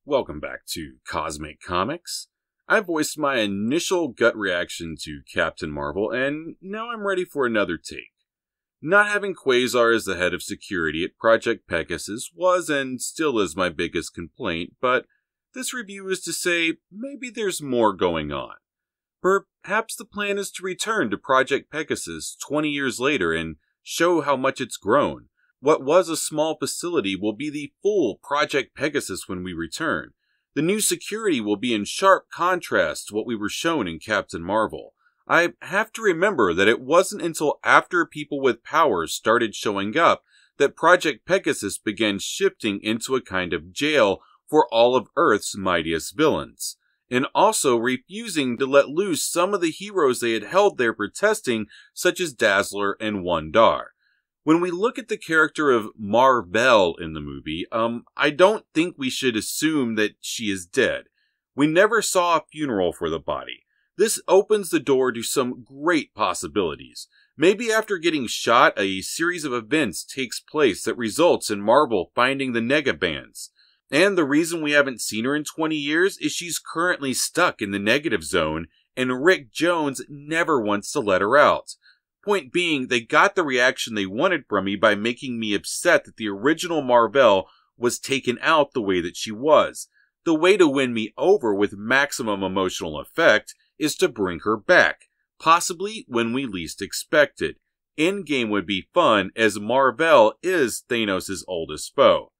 Welcome back to Cosmic Comics. I voiced my initial gut reaction to Captain Marvel, and now I'm ready for another take. Not having Quasar as the head of security at Project Pegasus was and still is my biggest complaint, but this review is to say maybe there's more going on. Perhaps the plan is to return to Project Pegasus 20 years later and show how much it's grown. What was a small facility will be the full Project Pegasus when we return. The new security will be in sharp contrast to what we were shown in Captain Marvel. I have to remember that it wasn't until after people with powers started showing up that Project Pegasus began shifting into a kind of jail for all of Earth's mightiest villains, and also refusing to let loose some of the heroes they had held there protesting, such as Dazzler and Wandar. When we look at the character of Mar-Vell in the movie, I don't think we should assume that she is dead. We never saw a funeral for the body. This opens the door to some great possibilities. Maybe after getting shot, a series of events takes place that results in Marvel finding the Negabands. And the reason we haven't seen her in 20 years is she's currently stuck in the negative zone, and Rick Jones never wants to let her out. Point being, they got the reaction they wanted from me by making me upset that the original Mar-Vell was taken out the way that she was. The way to win me over with maximum emotional effect is to bring her back, possibly when we least expect it. Endgame would be fun, as Mar-Vell is Thanos' oldest foe.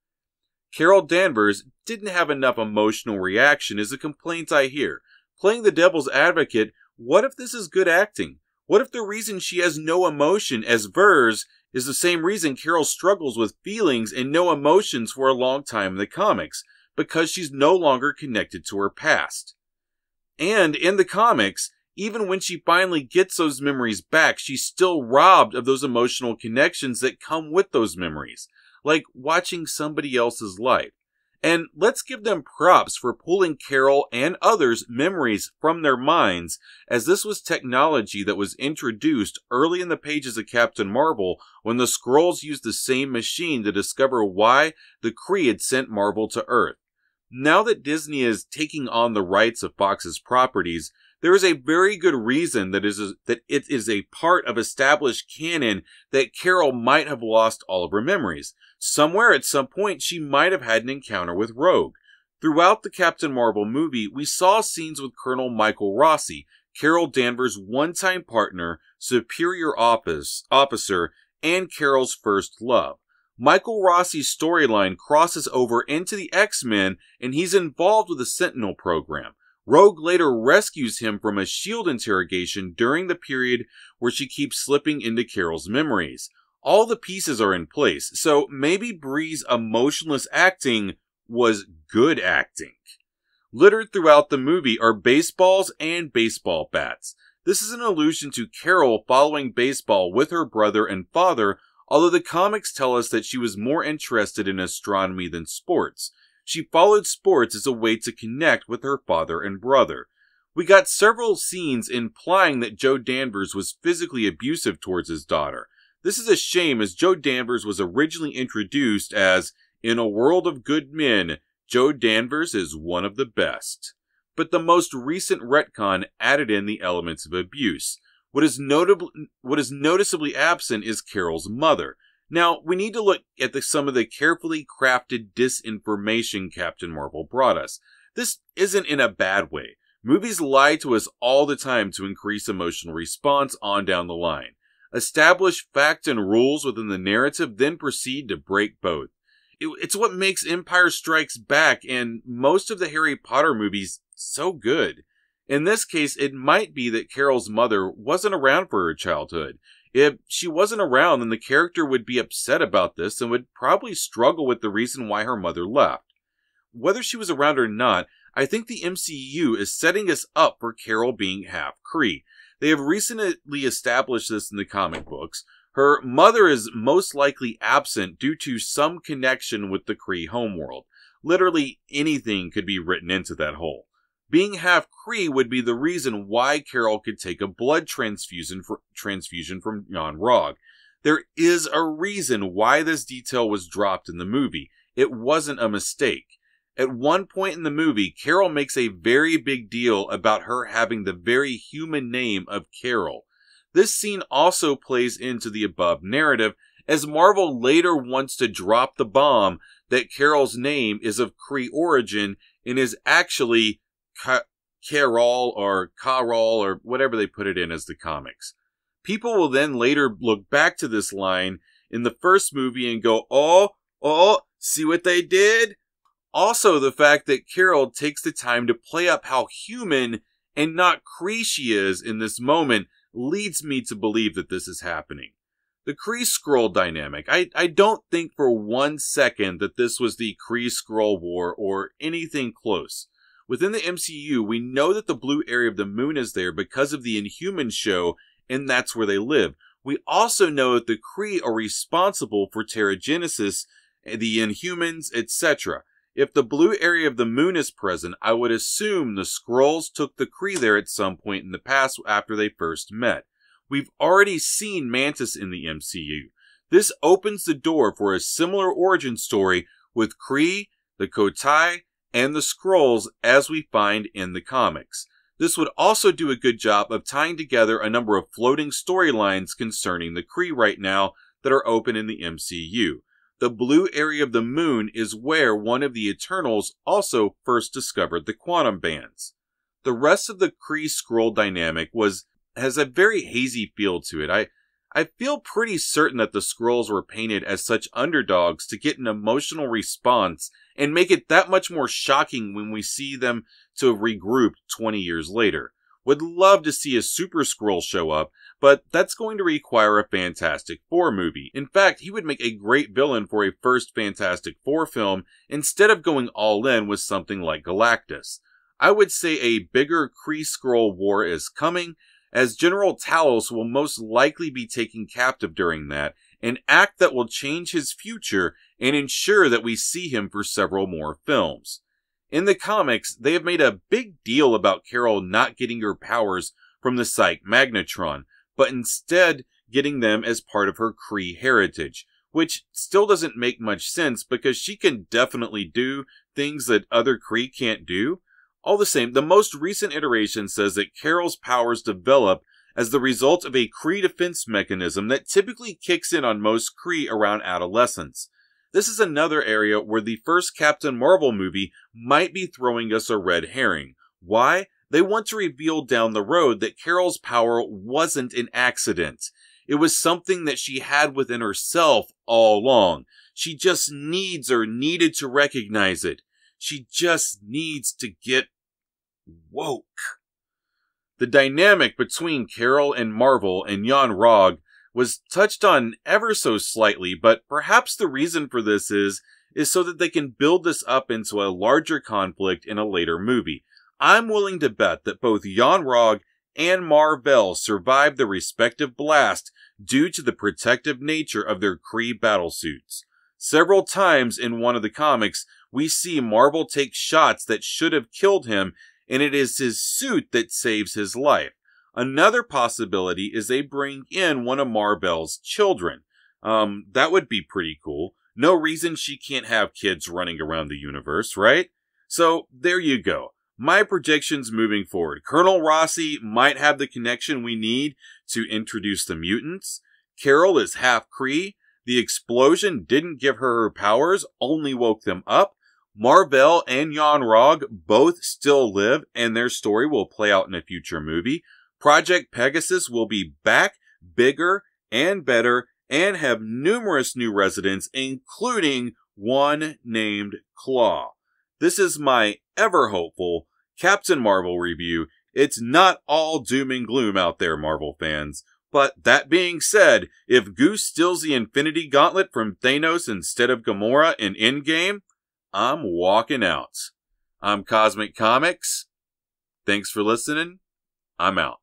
Carol Danvers didn't have enough emotional reaction is a complaint I hear. Playing the devil's advocate, what if this is good acting? What if the reason she has no emotion as Vers is the same reason Carol struggles with feelings and no emotions for a long time in the comics? Because she's no longer connected to her past. And in the comics, even when she finally gets those memories back, she's still robbed of those emotional connections that come with those memories, like watching somebody else's life. And let's give them props for pulling Carol and others' memories from their minds, as this was technology that was introduced early in the pages of Captain Marvel when the Skrulls used the same machine to discover why the Kree had sent Marvel to Earth. Now that Disney is taking on the rights of Fox's properties, there is a very good reason that it is a part of established canon that Carol might have lost all of her memories. Somewhere at some point she might have had an encounter with Rogue. Throughout the Captain Marvel movie, we saw scenes with Colonel Michael Rossi, Carol Danvers' one-time partner, superior officer, and Carol's first love. Michael Rossi's storyline crosses over into the X-Men, and he's involved with the Sentinel program. Rogue later rescues him from a S.H.I.E.L.D. interrogation during the period where she keeps slipping into Carol's memories. All the pieces are in place, so maybe Bree's emotionless acting was good acting. Littered throughout the movie are baseballs and baseball bats. This is an allusion to Carol following baseball with her brother and father, although the comics tell us that she was more interested in astronomy than sports. She followed sports as a way to connect with her father and brother. We got several scenes implying that Joe Danvers was physically abusive towards his daughter. This is a shame, as Joe Danvers was originally introduced as, in a world of good men, Joe Danvers is one of the best. But the most recent retcon added in the elements of abuse. What is noticeably absent is Carol's mother. Now, we need to look at some of the carefully crafted disinformation Captain Marvel brought us. This isn't in a bad way. Movies lie to us all the time to increase emotional response on down the line. Establish facts and rules within the narrative, then proceed to break both. It's what makes Empire Strikes Back and most of the Harry Potter movies so good. In this case, it might be that Carol's mother wasn't around for her childhood. If she wasn't around, then the character would be upset about this and would probably struggle with the reason why her mother left. Whether she was around or not, I think the MCU is setting us up for Carol being half Kree. They have recently established this in the comic books. Her mother is most likely absent due to some connection with the Kree homeworld. Literally anything could be written into that hole. Being half Kree would be the reason why Carol could take a blood transfusion from Yon-Rogg. There is a reason why this detail was dropped in the movie. It wasn't a mistake. At one point in the movie, Carol makes a very big deal about her having the very human name of Carol. This scene also plays into the above narrative, as Marvel later wants to drop the bomb that Carol's name is of Kree origin and is actually Carol or whatever they put it in as the comics. People will then later look back to this line in the first movie and go, oh, see what they did? Also, the fact that Carol takes the time to play up how human and not Kree she is in this moment leads me to believe that this is happening. The Kree-Skrull dynamic. I don't think for 1 second that this was the Kree-Skrull War or anything close. Within the MCU, we know that the blue area of the moon is there because of the Inhumans show, and that's where they live. We also know that the Kree are responsible for Terrigenesis, the Inhumans, etc. If the blue area of the moon is present, I would assume the Skrulls took the Kree there at some point in the past after they first met. We've already seen Mantis in the MCU. This opens the door for a similar origin story with Kree, the Kotai, and the Skrulls as we find in the comics. This would also do a good job of tying together a number of floating storylines concerning the Kree right now that are open in the MCU. The blue area of the moon is where one of the Eternals also first discovered the quantum bands. The rest of the Kree-Skrull dynamic has a very hazy feel to it. I feel pretty certain that the Skrulls were painted as such underdogs to get an emotional response and make it that much more shocking when we see them to have regrouped 20 years later. Would love to see a Super Skrull show up, but that's going to require a Fantastic Four movie. In fact, he would make a great villain for a first Fantastic Four film instead of going all in with something like Galactus. I would say a bigger Kree-Skrull war is coming, as General Talos will most likely be taken captive during that, an act that will change his future and ensure that we see him for several more films. In the comics, they have made a big deal about Carol not getting her powers from the Psych Magnetron, but instead getting them as part of her Kree heritage, which still doesn't make much sense because she can definitely do things that other Kree can't do. All the same, the most recent iteration says that Carol's powers develop as the result of a Kree defense mechanism that typically kicks in on most Kree around adolescence. This is another area where the first Captain Marvel movie might be throwing us a red herring. Why? They want to reveal down the road that Carol's power wasn't an accident. It was something that she had within herself all along. She just needed to recognize it. She just needs to get woke. The dynamic between Carol and Marvel and Yon-Rogg was touched on ever so slightly, but perhaps the reason for this is so that they can build this up into a larger conflict in a later movie. I'm willing to bet that both Yon-Rogg and Mar-Vell survived the respective blast due to the protective nature of their Kree battlesuits. Several times in one of the comics, we see Marvel take shots that should have killed him, and it is his suit that saves his life. Another possibility is they bring in one of Mar-Vell's children. That would be pretty cool. No reason she can't have kids running around the universe, right? So, there you go. My predictions moving forward. Colonel Rossi might have the connection we need to introduce the mutants. Carol is half Kree. The explosion didn't give her powers, only woke them up. Mar-Vell and Yon-Rogg both still live, and their story will play out in a future movie. Project Pegasus will be back, bigger, and better, and have numerous new residents, including one named Klaw. This is my ever-hopeful Captain Marvel review. It's not all doom and gloom out there, Marvel fans. But that being said, if Goose steals the Infinity Gauntlet from Thanos instead of Gamora in Endgame, I'm walking out. I'm Cosmic Comics. Thanks for listening. I'm out.